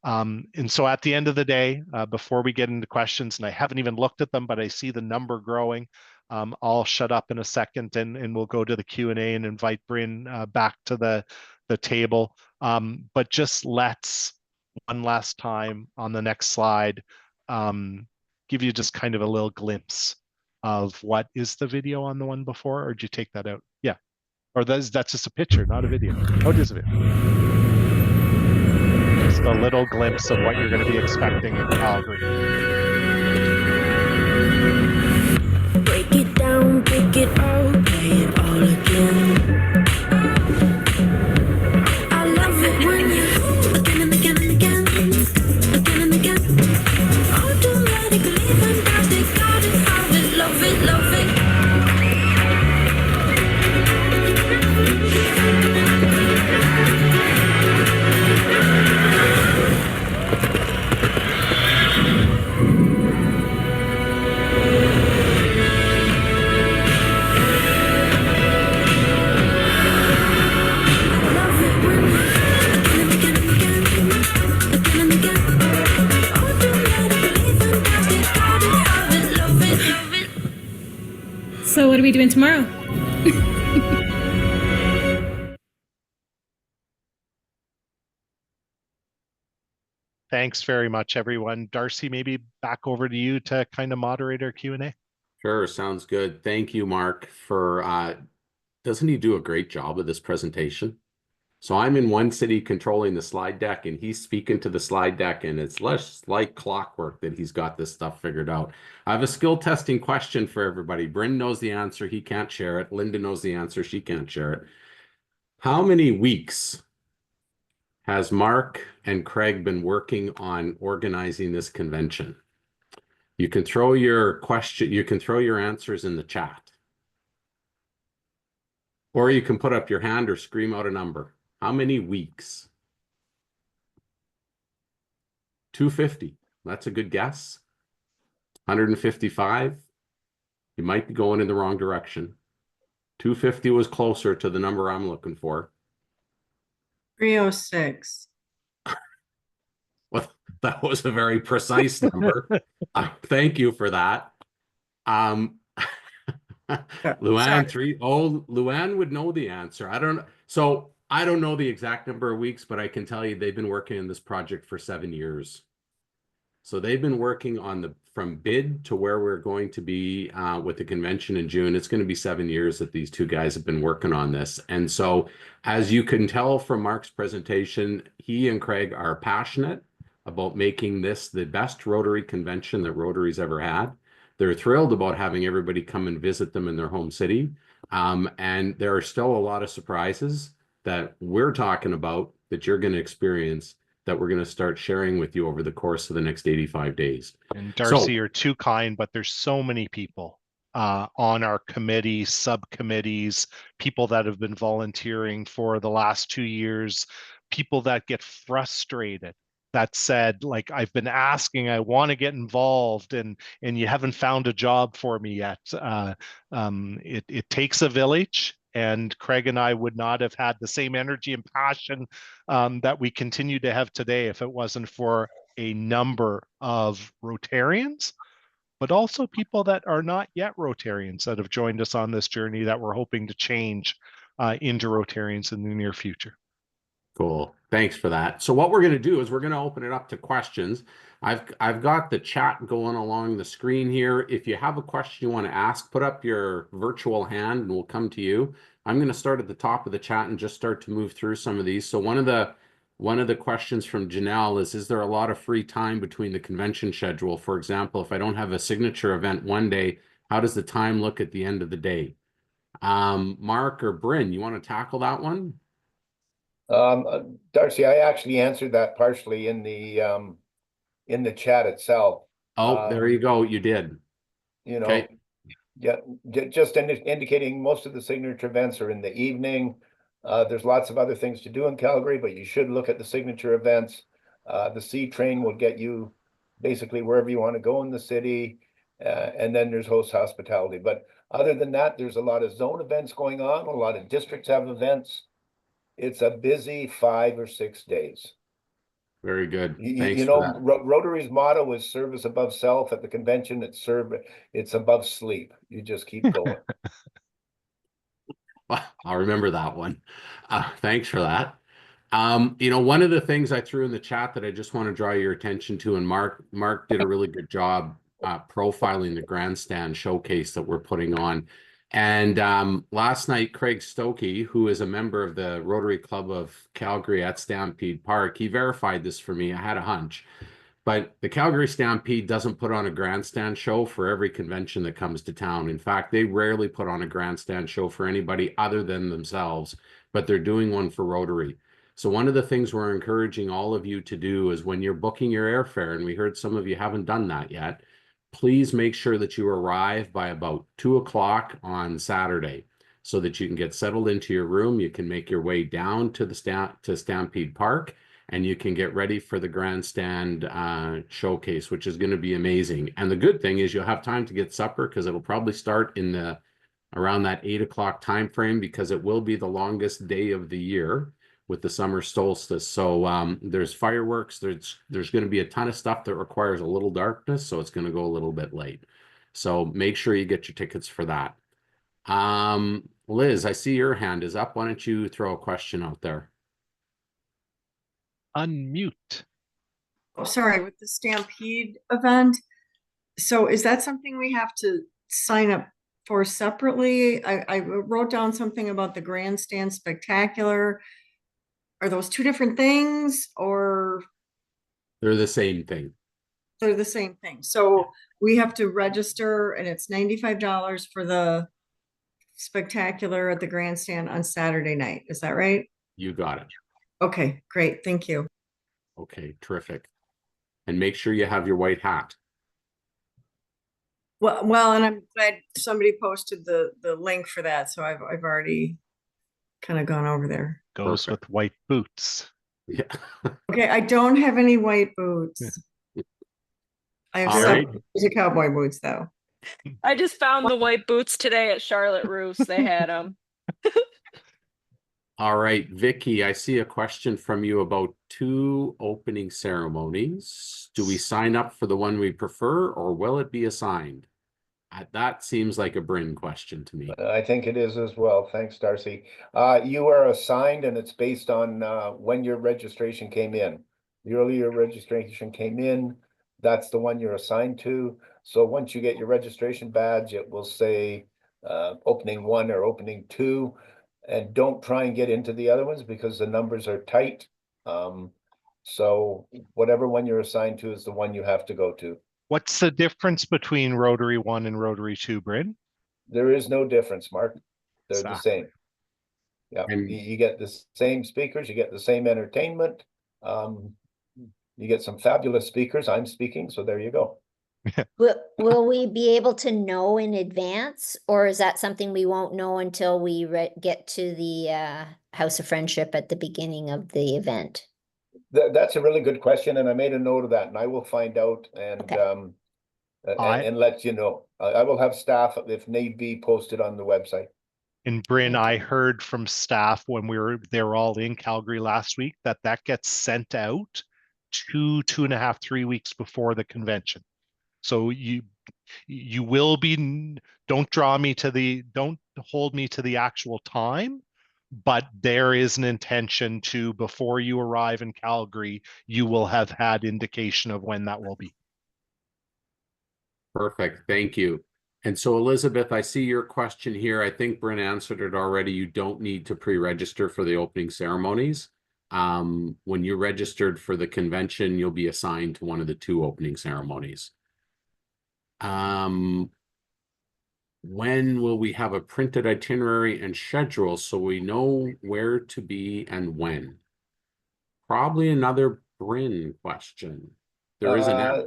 And so at the end of the day, before we get into questions, and I haven't even looked at them, but I see the number growing, I'll shut up in a second and we'll go to the Q&A and invite Bryn back to the table. But just let's, one last time on the next slide, give you just kind of a little glimpse of what is the video on the one before, or did you take that out? Yeah. Or that's just a picture, not a video. Oh, it is a video. Just a little glimpse of what you're going to be expecting in Calgary. Break it down, break it all, play it all again. I love it when you again and again and again, again and again. Automatically fantastic, got it, have it, love it, love it. So what are we doing tomorrow? Thanks very much, everyone. Darcy, maybe back over to you to kind of moderate our Q&A. Sure, sounds good. Thank you, Mark, for doesn't he do a great job of this presentation? So I'm in one city controlling the slide deck, and he's speaking to the slide deck, and it's less like clockwork that he's got this stuff figured out. I have a skill testing question for everybody. Bryn knows the answer. He can't share it. Linda knows the answer. She can't share it. How many weeks has Mark and Craig been working on organizing this convention? You can throw your question, you can throw your answers in the chat. Or you can put up your hand or scream out a number. How many weeks? 250. That's a good guess. 155. You might be going in the wrong direction. 250 was closer to the number I'm looking for. 306. Well, that was a very precise number. Thank you for that. Luann, Luann would know the answer. I don't know. So I don't know the exact number of weeks, but I can tell you they've been working on this project for 7 years. So they've been working on from bid to where we're going to be with the convention in June. It's going to be 7 years that these two guys have been working on this. And so as you can tell from Mark's presentation, he and Craig are passionate about making this the best Rotary convention that Rotary's ever had. They're thrilled about having everybody come and visit them in their home city. And there are still a lot of surprises that we're talking about that you're going to experience that we're going to start sharing with you over the course of the next 85 days. And Darcy, you're too kind, but there's so many people on our committees, subcommittees, people that have been volunteering for the last 2 years, people that get frustrated, that said, like, I've been asking, I want to get involved, and you haven't found a job for me yet. It takes a village. And Craig and I would not have had the same energy and passion that we continue to have today if it wasn't for a number of Rotarians, but also people that are not yet Rotarians that have joined us on this journey that we're hoping to change into Rotarians in the near future. Cool. Thanks for that. So what we're going to do is we're going to open it up to questions. I've got the chat going along the screen here. If you have a question you want to ask, put up your virtual hand and we'll come to you. I'm going to start at the top of the chat and just start to move through some of these. So one of the questions from Janelle is there a lot of free time between the convention schedule? For example, if I don't have a signature event one day, how does the time look at the end of the day? Mark or Bryn, you want to tackle that one? Darcy, I actually answered that partially in the chat itself. Oh, there you go. You did. you know. Okay. Yeah, just indicating most of the signature events are in the evening. There's lots of other things to do in Calgary, but you should look at the signature events. The C train will get you basically wherever you want to go in the city. And then there's host hospitality. But other than that, there's a lot of zone events going on. A lot of districts have events. It's a busy 5 or 6 days. Very good. You Thanks for know, that. Rotary's motto is service above self. At the convention, it's above sleep. You just keep going. I'll remember that one. Thanks for that. One of the things I threw in the chat that I just want to draw your attention to, and Mark did a really good job profiling the grandstand showcase that we're putting on. And last night, Craig Stokey, who is a member of the Rotary Club of Calgary at Stampede Park, he verified this for me. I had a hunch. But the Calgary Stampede doesn't put on a grandstand show for every convention that comes to town. In fact, they rarely put on a grandstand show for anybody other than themselves, but they're doing one for Rotary. So one of the things we're encouraging all of you to do is when you're booking your airfare, and we heard some of you haven't done that yet, please make sure that you arrive by about 2 o'clock on Saturday so that you can get settled into your room. You can make your way down to the Stampede Park, and you can get ready for the grandstand showcase, which is going to be amazing. And the good thing is you'll have time to get supper because it'll probably start in around that 8 o'clock time frame, because it will be the longest day of the year with the summer solstice. So there's fireworks. There's going to be a ton of stuff that requires a little darkness, so it's going to go a little bit late. So make sure you get your tickets for that. Liz, I see your hand is up. Why don't you throw a question out there? Unmute. Oh, sorry, with the Stampede event. So is that something we have to sign up for separately? I wrote down something about the Grandstand Spectacular. Are those two different things, or They're the same thing. they're the same thing? So we have to register, and it's $95 for the Spectacular at the Grandstand on Saturday night. Is that right? You got it. Okay, great. Thank you. Okay, terrific. And make sure you have your white hat. Well, and I'm glad somebody posted the link for that. So I've already kind of gone over there. Goes Perfect. with white boots. Yeah. Okay, I don't have any white boots. I have All some right. pairs of cowboy boots though. I just found the white boots today at Charlotte Roos. They had them. All right, Vicky, I see a question from you about 2 opening ceremonies. Do we sign up for the one we prefer, or will it be assigned? That seems like a Bryn question to me. I think it is as well. Thanks, Darcy. You are assigned, and it's based on when your registration came in. The earlier your registration came in, that's the one you're assigned to. So once you get your registration badge, it will say opening 1 or opening 2. And don't try and get into the other ones because the numbers are tight. So whatever one you're assigned to is the one you have to go to. What's the difference between Rotary 1 and Rotary 2, Bryn? There is no difference, Mark. They're the same. Yeah, And- you get the same speakers, you get the same entertainment. You get some fabulous speakers. I'm speaking, so there you go. Will we be able to know in advance, or is that something we won't know until we get to the House of Friendship at the beginning of the event? That's a really good question, and I made a note of that, and I will find out and Okay. and let you know. I will have staff, if need be, posted on the website. And Bryn, Thank I you. heard from staff when they were all in Calgary last week that gets sent out 2.5, 3 weeks before the convention. So you will be, don't hold me to the actual time, but there is an intention to, before you arrive in Calgary, you will have had indication of when that will be. Perfect. Thank you. And so, Elizabeth, I see your question here. I think Bryn answered it already. You don't need to pre-register for the opening ceremonies. When you registered for the convention, you'll be assigned to one of the 2 opening ceremonies. When will we have a printed itinerary and schedule so we know where to be and when? Probably another Bryn question. There is an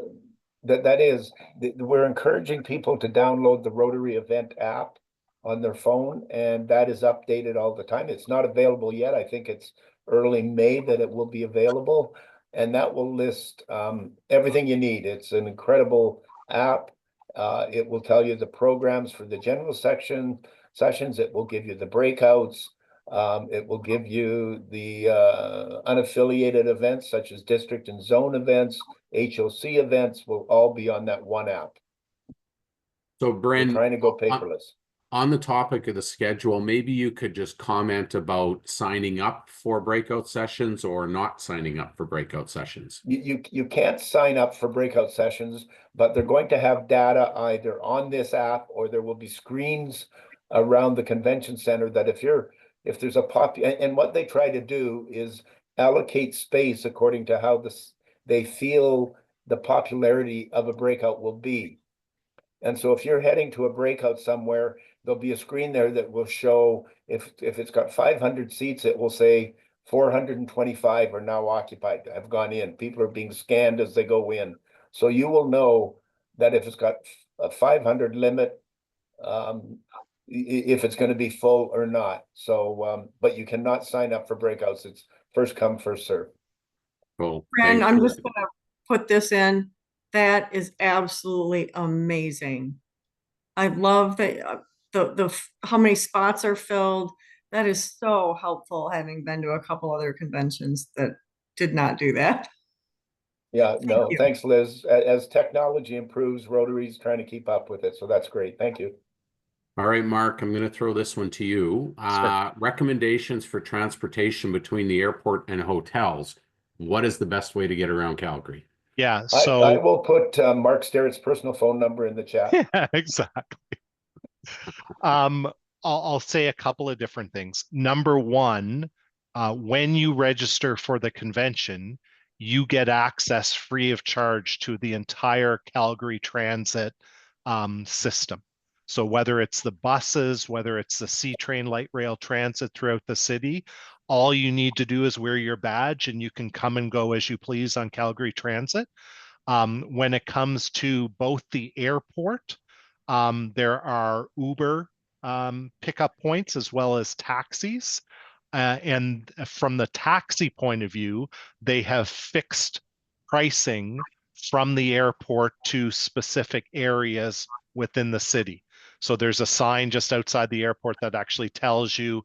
we're encouraging people to download the Rotary Event app on their phone, and that is updated all the time. It's not available yet. I think it's early May that it will be available, and that will list everything you need. It's an incredible app. It will tell you the programs for the general sessions. It will give you the breakouts. It will give you the unaffiliated events such as district and zone events. HOC events will all be on that one app. So We're Bryn, trying to go paperless. on the topic of the schedule, maybe you could just comment about signing up for breakout sessions or not signing up for breakout sessions. You can't sign up for breakout sessions, but they're going to have data either on this app, or there will be screens around the convention center that if there's a and what they try to do is allocate space according to how they feel the popularity of a breakout will be. And so if you're heading to a breakout somewhere, there'll be a screen there that will show if it's got 500 seats, it will say 425 are now occupied, have gone in. People are being scanned as they go in. So you will know that if it's got a 500 limit, if it's going to be full or not. So, but you cannot sign up for breakouts. It's first come, first serve. Cool. Fran, Thanks I'm for just gonna put this in. That is absolutely amazing. I love that how many spots are filled. That is so helpful, having been to a couple other conventions that did not do that. Yeah, no, you. thanks, Liz. As technology improves, Rotary's trying to keep up with it. So that's great. Thank you. All right, Mark, I'm going to throw this one to you. Recommendations for transportation between the airport and hotels. What is the best way to get around Calgary? Yeah, I so will put Mark Sterrett's personal phone number in the chat. yeah, exactly. I'll say a couple of different things. Number one, when you register for the convention, you get access free of charge to the entire Calgary Transit system. So whether it's the buses, whether it's the C-Train light rail transit throughout the city, all you need to do is wear your badge and you can come and go as you please on Calgary Transit. When it comes to both the airport, there are Uber pickup points as well as taxis. And from the taxi point of view, they have fixed pricing from the airport to specific areas within the city. So there's a sign just outside the airport that actually tells you,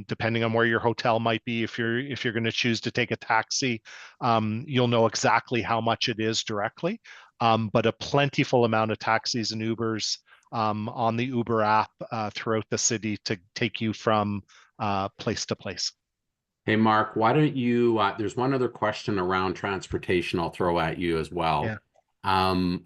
depending on where your hotel might be, if you're going to choose to take a taxi, you'll know exactly how much it is directly. But a plentiful amount of taxis and Ubers on the Uber app throughout the city to take you from place to place. Hey, Mark, why don't you, there's one other question around transportation I'll throw at you as well. Yeah.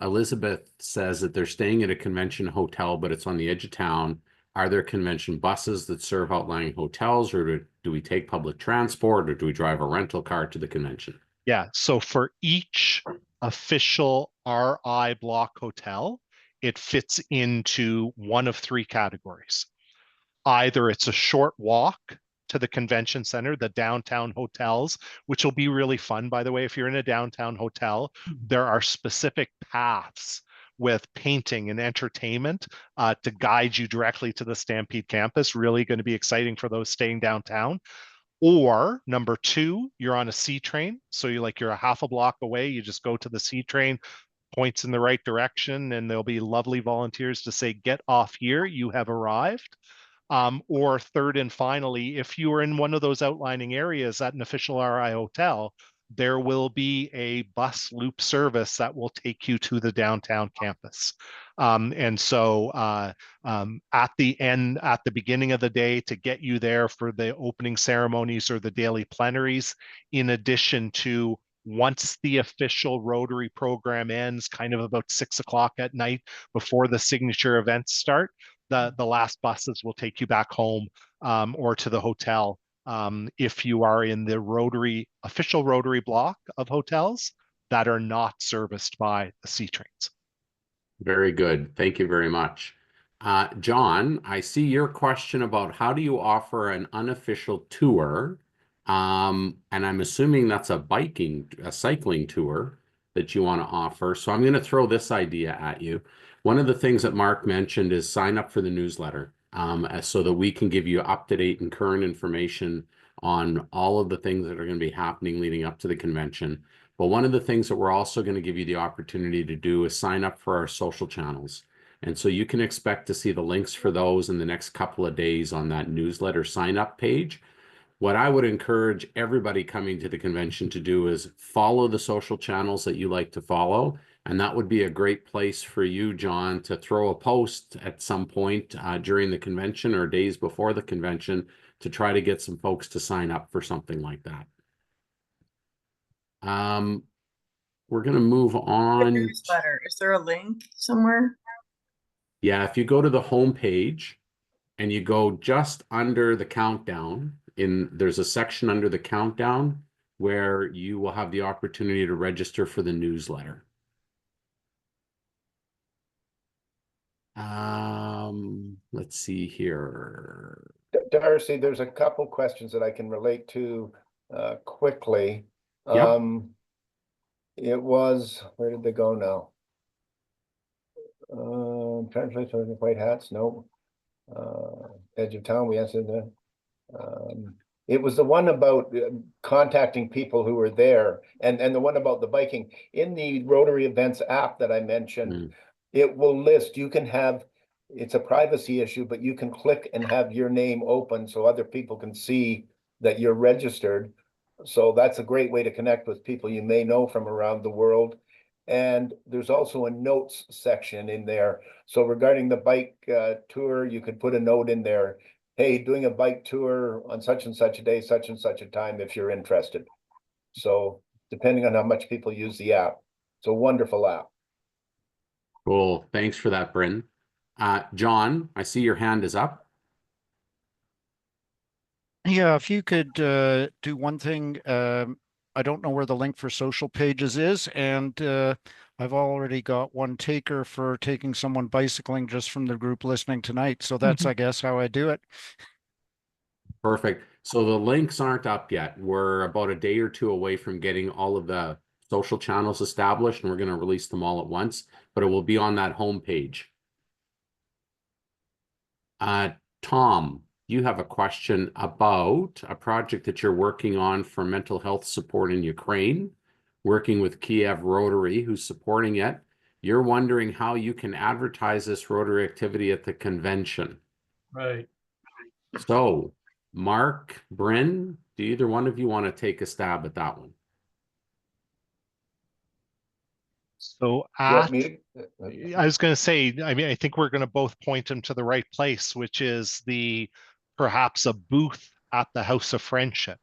Elizabeth says that they're staying at a convention hotel, but it's on the edge of town. Are there convention buses that serve outlying hotels, or do we take public transport, or do we drive a rental car to the convention? Yeah, so for each official RI block hotel, it fits into one of three categories. Either it's a short walk to the convention center, the downtown hotels, which will be really fun, by the way. If you're in a downtown hotel, there are specific paths with painting and entertainment to guide you directly to the Stampede campus. Really going to be exciting for those staying downtown. Or number two, you're on a C train. So you're a half a block away. You just go to the C train, points in the right direction, and there'll be lovely volunteers to say, get off here, you have arrived. Or third and finally, if you are in one of those outlining areas at an official RI hotel, there will be a bus loop service that will take you to the downtown campus. And so at the beginning of the day, to get you there for the opening ceremonies or the daily plenaries, in addition to once the official Rotary program ends, kind of about 6 o'clock at night before the signature events start, the last buses will take you back home or to the hotel if you are in the official Rotary block of hotels that are not serviced by the C trains. Very good. Thank you very much. John, I see your question about how do you offer an unofficial tour? And I'm assuming that's a cycling tour. that you want to offer. So I'm going to throw this idea at you. One of the things that Mark mentioned is sign up for the newsletter, so that we can give you up-to-date and current information on all of the things that are going to be happening leading up to the convention. But one of the things that we're also going to give you the opportunity to do is sign up for our social channels. And so you can expect to see the links for those in the next couple of days on that newsletter sign up page. What I would encourage everybody coming to the convention to do is follow the social channels that you like to follow. And that would be a great place for you, John, to throw a post at some point during the convention or days before the convention to try to get some folks to sign up for something like that. We're going to move on. Newsletter. Is there a link somewhere? Yeah, if you go to the home page and you go just under the countdown, there's a section under the countdown where you will have the opportunity to register for the newsletter. Let's see here. Darcy, there's a couple questions that I can relate to quickly. Yep. It was, where did they go now? Translation of white hats, no. Edge of town, we answered that. It was the one about contacting people who were there, and the one about the biking. In the Rotary Events app that I mentioned, it will list, you can have, it's a privacy issue, but you can click and have your name open so other people can see that you're registered. So that's a great way to connect with people you may know from around the world. And there's also a notes section in there. So regarding the bike tour, you could put a note in there. Hey, doing a bike tour on such and such a day, such and such a time, if you're interested. So depending on how much people use the app. It's a wonderful app. Cool. Thanks for that, Bryn. John, I see your hand is up. Yeah, if you could do one thing, I don't know where the link for social pages is, and I've already got one taker for taking someone bicycling just from the group listening tonight. So that's, I guess, how I do it. Perfect. So the links aren't up yet. We're about a day or two away from getting all of the social channels established, and we're going to release them all at once, but it will be on that home page. Tom, you have a question about a project that you're working on for mental health support in Ukraine, working with Kiev Rotary, who's supporting it. You're wondering how you can advertise this Rotary activity at the convention. Right. So, Mark, Bryn, do either one of you want to take a stab at that one? So I was going to say, I mean, I think we're going to both point them to the right place, which is perhaps a booth at the House of Friendship.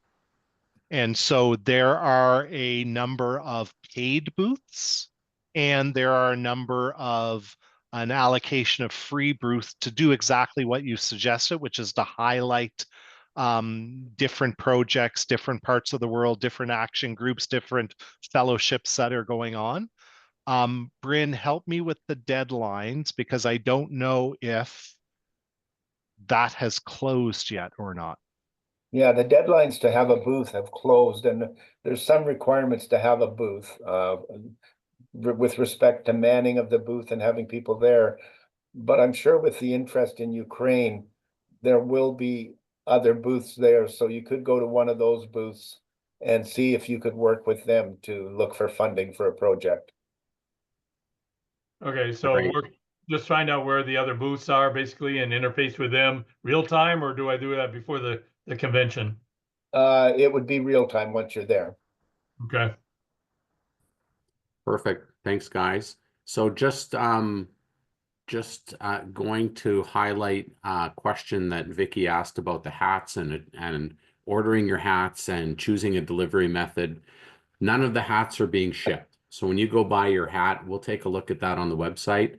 And so there are a number of paid booths, and there are a number of an allocation of free booths to do exactly what you suggested, which is to highlight different projects, different parts of the world, different action groups, different fellowships that are going on. Bryn, help me with the deadlines, because I don't know if that has closed yet or not. Yeah, the deadlines to have a booth have closed, and there's some requirements to have a booth with respect to manning of the booth and having people there. But I'm sure with the interest in Ukraine, there will be other booths there. So you could go to one of those booths and see if you could work with them to look for funding for a project. Okay, so Right. we're just find out where the other booths are basically and interface with them real time, or do I do that before the convention? It would be real time once you're there. Okay. Perfect. Thanks, guys. So just going to highlight a question that Vicky asked about the hats and ordering your hats and choosing a delivery method. None of the hats are being shipped. So when you go buy your hat, we'll take a look at that on the website.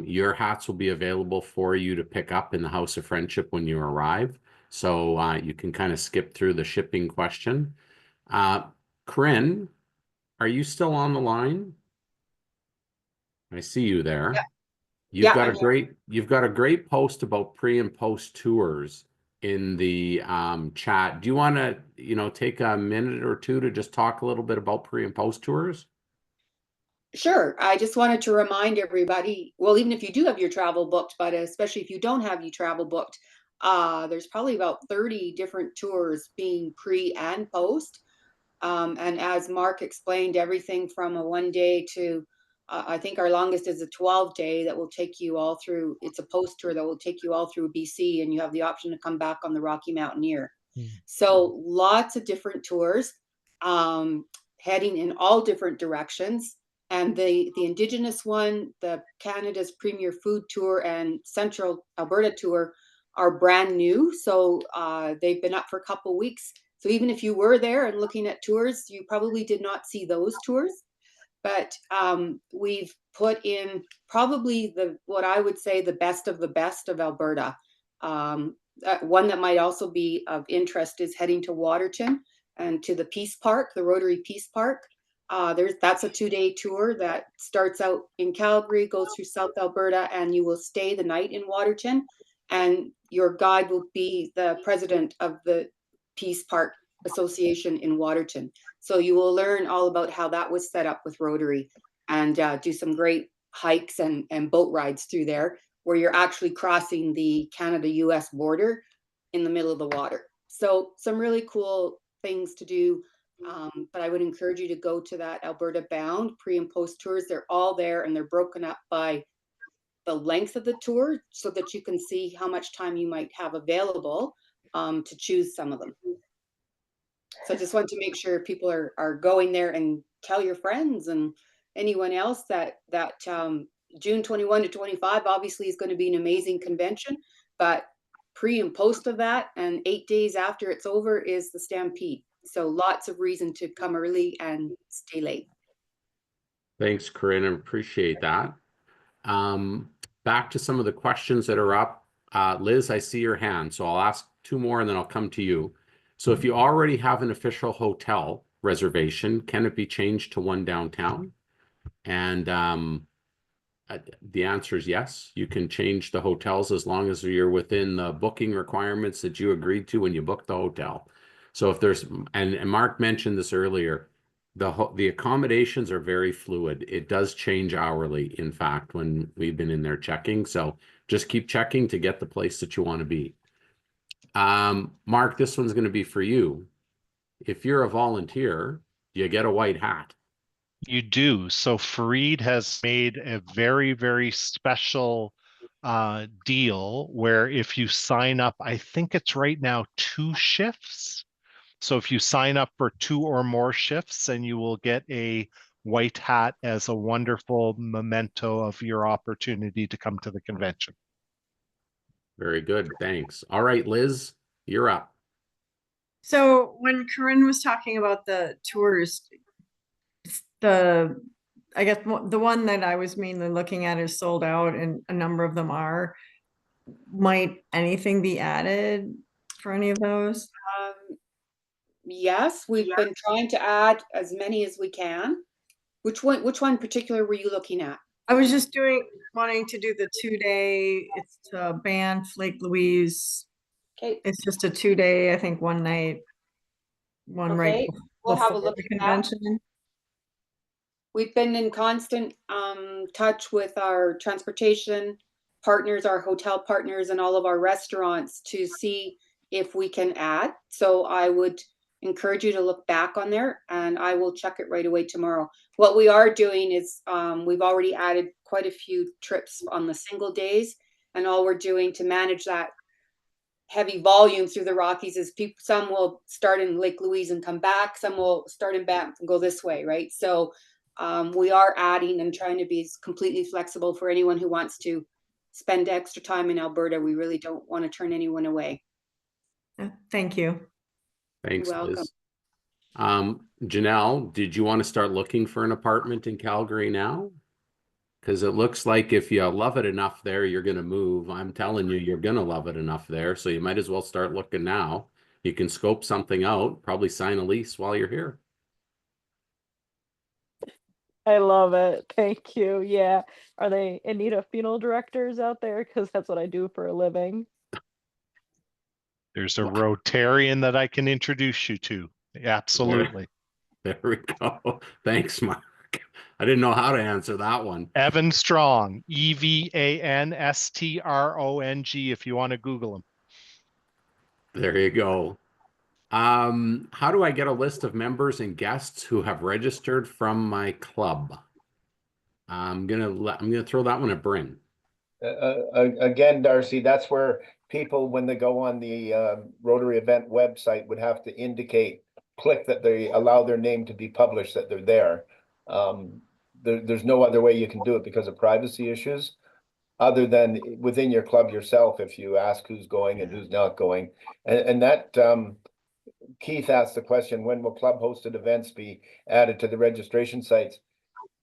Your hats will be available for you to pick up in the House of Friendship when you arrive. So you can kind of skip through the shipping question. Corinne, are you still on the line? I see you there. Yeah. You've got a great post about pre and post tours in the chat. Do you want to, take a minute or two to just talk a little bit about pre and post tours? Sure. I just wanted to remind everybody, well, even if you do have your travel booked, but especially if you don't have your travel booked, there's probably about 30 different tours being pre and post. And as Mark explained, everything from a 1 day to I think our longest is a 12-day that will take you all through. It's a post tour that will take you all through BC, and you have the option to come back on the Rocky Mountaineer. So lots of different tours, heading in all different directions. And the Indigenous one, the Canada's Premier Food Tour and Central Alberta Tour are brand new. So they've been up for a couple of weeks. So even if you were there and looking at tours, you probably did not see those tours. But we've put in probably what I would say the best of Alberta. One that might also be of interest is heading to Waterton and to the Peace Park, the Rotary Peace Park. That's a 2-day tour that starts out in Calgary, goes through South Alberta, and you will stay the night in Waterton. And your guide will be the president of the Peace Park Association in Waterton. So you will learn all about how that was set up with Rotary, and do some great hikes and boat rides through there, where you're actually crossing the Canada-US border in the middle of the water. So some really cool things to do. But I would encourage you to go to that Alberta Bound pre and post tours. They're all there, and they're broken up by the length of the tour so that you can see how much time you might have available to choose some of them. So I just want to make sure people are going there, and tell your friends and anyone else that June 21 to 25 obviously is going to be an amazing convention, but pre and post of that and 8 days after it's over is the Stampede. So lots of reason to come early and stay late. Thanks, Corinne. I appreciate that. Back to some of the questions that are up. Liz, I see your hand, so I'll ask 2 more and then I'll come to you. So if you already have an official hotel reservation, can it be changed to one downtown? And the answer is yes. You can change the hotels as long as you're within the booking requirements that you agreed to when you booked the hotel. So if there's, and Mark mentioned this earlier, the accommodations are very fluid. It does change hourly, in fact, when we've been in there checking. So just keep checking to get the place that you want to be. Mark, this one's going to be for you. If you're a volunteer, you get a white hat. You do. So Fareed has made a very, very special deal where if you sign up, I think it's right now 2 shifts. So if you sign up for 2 or more shifts, then you will get a white hat as a wonderful memento of your opportunity to come to the convention. Very good. Thanks. All right, Liz, you're up. So when Corinne was talking about the tours, I guess the one that I was mainly looking at is sold out, and a number of them are. Might anything be added for any of those? Yes, we've been trying to add as many as we can. Which one in particular were you looking at? I was just wanting to do the 2-day. It's Banff, Lake Louise. Okay. It's just a 2-day, I think, one night, one right We'll have a before look the at that. convention. We've been in constant touch with our transportation partners, our hotel partners, and all of our restaurants to see if we can add. So I would encourage you to look back on there, and I will check it right away tomorrow. What we are doing is we've already added quite a few trips on the single days, and all we're doing to manage that heavy volume through the Rockies is some will start in Lake Louise and come back, some will start in Banff and go this way, right? So we are adding and trying to be completely flexible for anyone who wants to spend extra time in Alberta. We really don't want to turn anyone away. Thank you. Thanks, You're welcome. Liz. Janelle, did you want to start looking for an apartment in Calgary now? Because it looks like if you love it enough there, you're going to move. I'm telling you, you're going to love it enough there. So you might as well start looking now. You can scope something out, probably sign a lease while you're here. I love it. Thank you. Yeah. Are they in need of funeral directors out there? Because that's what I do for a living. There's a Rotarian that I can introduce you to. Absolutely. There we go. Thanks, Mark. I didn't know how to answer that one. Evan Strong, EvanStrong, if you want to Google him. There you go. How do I get a list of members and guests who have registered from my club? I'm gonna throw that one at Bryn. Again, Darcy, that's where people, when they go on the Rotary event website, would have to indicate, click that they allow their name to be published, that they're there. There's no other way you can do it because of privacy issues, other than within your club yourself, if you ask who's going and who's not going. And that Keith asked the question, when will club hosted events be added to the registration sites?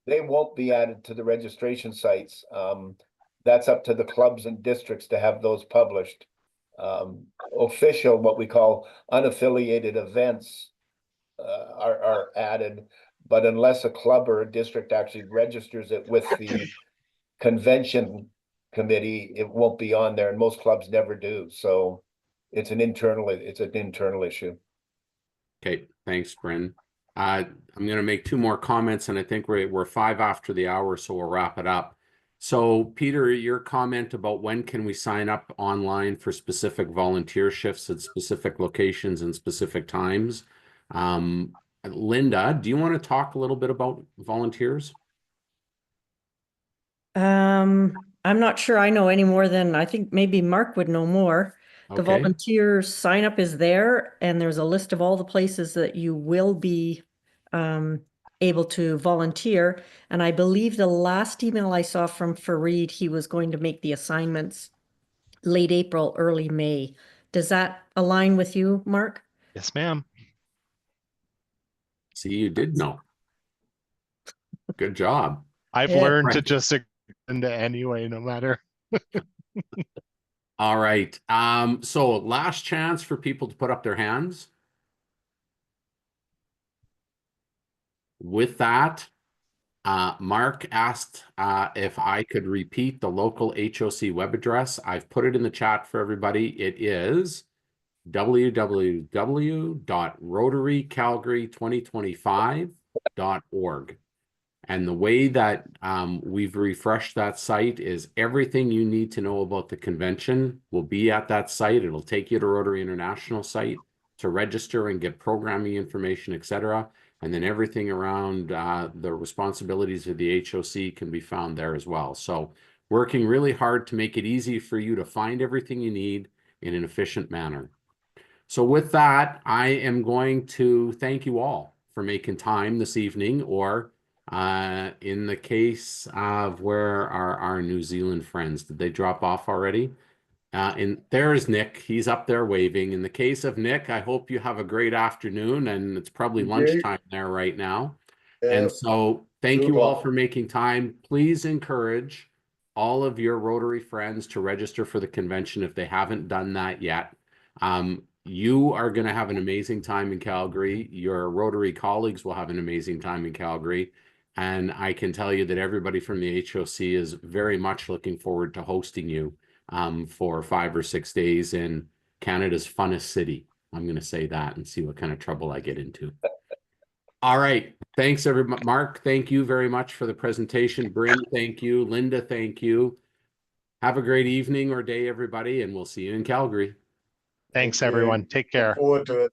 They won't be added to the registration sites. That's up to the clubs and districts to have those published. Official, what we call unaffiliated events are added, but unless a club or a district actually registers it with the convention committee, it won't be on there, and most clubs never do. So it's an internal issue. Okay, thanks, Bryn. I'm going to make two more comments, and I think we're 5 after the hour, so we'll wrap it up. So, Peter, your comment about when can we sign up online for specific volunteer shifts at specific locations and specific times? Linda, do you want to talk a little bit about volunteers? I'm not sure I know any more than, I think maybe Mark would know more. The Okay. volunteer sign up is there, and there's a list of all the places that you will be able to volunteer. And I believe the last email I saw from Fareed, he was going to make the assignments late April, early May. Does that align with you, Mark? Yes, ma'am. See, you did know. Good job. I've Yeah. learned to Right. just into anyway, no matter. All right. So last chance for people to put up their hands. With that, Mark asked if I could repeat the local HOC web address. I've put it in the chat for everybody. It is www.rotarycalgary2025.org. And the way that we've refreshed that site is everything you need to know about the convention will be at that site. It'll take you to Rotary International site to register and get programming information, etc. And then everything around the responsibilities of the HOC can be found there as well. So working really hard to make it easy for you to find everything you need in an efficient manner. So with that, I am going to thank you all for making time this evening, or in the case of where are our New Zealand friends? Did they drop off already? And there's Nick. He's up there waving. In the case of Nick, I hope you have a great afternoon, and it's probably lunchtime there right now. And so thank you all for making time. Please encourage all of your Rotary friends to register for the convention if they haven't done that yet. You are going to have an amazing time in Calgary. Your Rotary colleagues will have an amazing time in Calgary. And I can tell you that everybody from the HOC is very much looking forward to hosting you for 5 or 6 days in Canada's funnest city. I'm going to say that and see what kind of trouble I get into. All right. Thanks, everybody. Mark, thank you very much for the presentation. Bryn, thank you. Linda, thank you. Have a great evening or day, everybody, and we'll see you in Calgary. Thanks, everyone. Take care. Look forward to it.